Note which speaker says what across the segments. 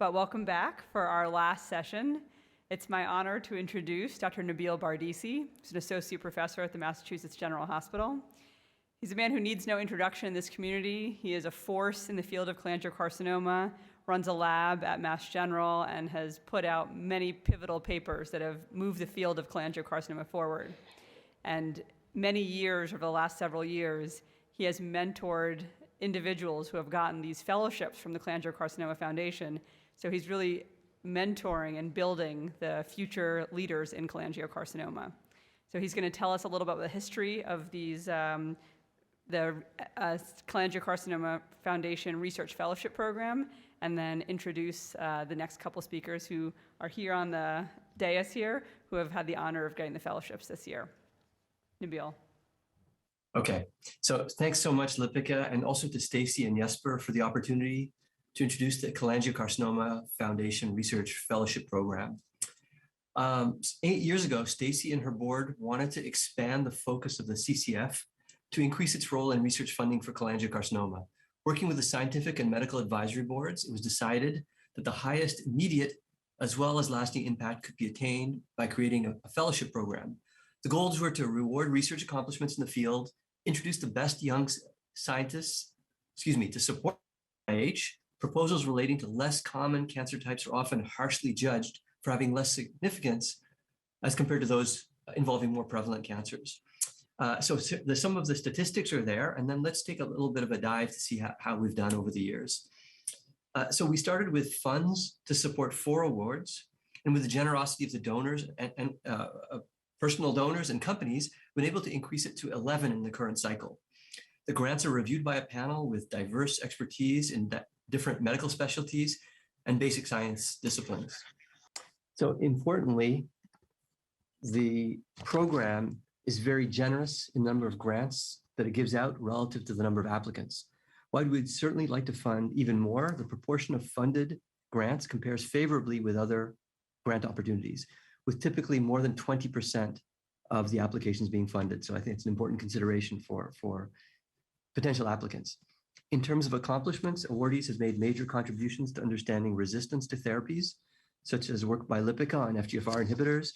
Speaker 1: but welcome back for our last session. It's my honor to introduce Dr. Nabeel Bardeesy, who's an associate professor at the Massachusetts General Hospital. He's a man who needs no introduction in this community. He is a force in the field of cholangiocarcinoma, runs a lab at Mass General, and has put out many pivotal papers that have moved the field of cholangiocarcinoma forward. And many years, over the last several years, he has mentored individuals who have gotten these fellowships from the Cholangiocarcinoma Foundation. So he's really mentoring and building the future leaders in cholangiocarcinoma. So he's going to tell us a little about the history of these, the Cholangiocarcinoma Foundation Research Fellowship Program, and then introduce the next couple speakers who are here on the dais here, who have had the honor of getting the fellowships this year. Nabeel.
Speaker 2: Okay, so thanks so much, Lipika, and also to Stacy and Jesper for the opportunity to introduce the Cholangiocarcinoma Foundation Research Fellowship Program. 8 years ago, Stacy and her board wanted to expand the focus of the CCF to increase its role in research funding for cholangiocarcinoma. Working with the scientific and medical advisory boards, it was decided that the highest immediate as well as lasting impact could be attained by creating a fellowship program. The goals were to reward research accomplishments in the field, introduce the best young scientists, to support IH. Proposals relating to less common cancer types are often harshly judged for having less significance as compared to those involving more prevalent cancers. So some of the statistics are there, and then let's take a little bit of a dive to see how we've done over the years. So we started with funds to support 4 awards, and with the generosity of the donors and personal donors and companies, been able to increase it to 11 in the current cycle. The grants are reviewed by a panel with diverse expertise in different medical specialties and basic science disciplines. So importantly, the program is very generous in the number of grants that it gives out relative to the number of applicants. While we'd certainly like to fund even more, the proportion of funded grants compares favorably with other grant opportunities, with typically more than 20% of the applications being funded. So I think it's an important consideration for potential applicants. In terms of accomplishments, awardees have made major contributions to understanding resistance to therapies, such as work by Lipika on FGFR inhibitors,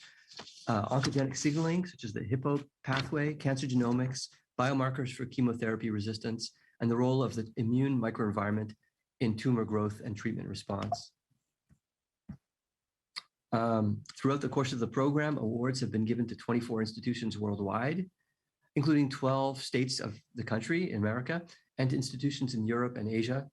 Speaker 2: oncogenic signaling, such as the Hippo pathway, cancer genomics, biomarkers for chemotherapy resistance, and the role of the immune microenvironment in tumor growth and treatment response. Throughout the course of the program, awards have been given to 24 institutions worldwide, including 12 states of the country in America and institutions in Europe and Asia.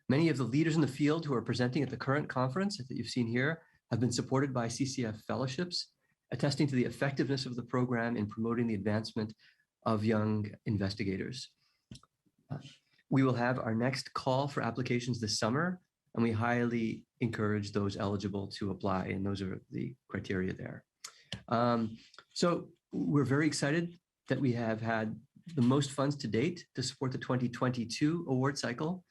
Speaker 2: Many of the leaders in the field who are presenting at the current conference that you've seen here have been supported by CCF fellowships, attesting to the effectiveness of the program in promoting the advancement of young investigators. We will have our next call for applications this summer, and we highly encourage those eligible to apply, and those are the criteria there. So we're very excited that we have had the most funds to date to support the 2022 award cycle,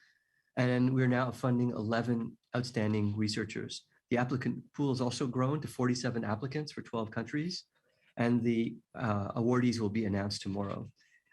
Speaker 2: and we're now funding 11 outstanding researchers. The applicant pool has also grown to 47 applicants for 12 countries, and the awardees will be announced tomorrow.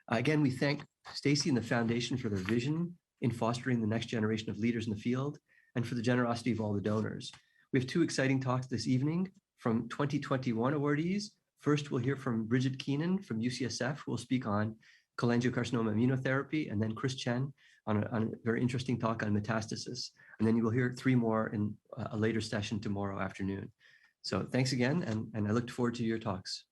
Speaker 2: Again, we thank Stacy and the Foundation for their vision in fostering the next generation of leaders in the field, and for the generosity of all the donors. We have 2 exciting talks this evening from 2021 awardees. First, we'll hear from Bridget Keenan from UCSF, who will speak on cholangiocarcinoma immunotherapy, and then Chris Chen on a very interesting talk on metastasis. And then you will hear 3 more in a later session tomorrow afternoon. So thanks again, and I look forward to your talks.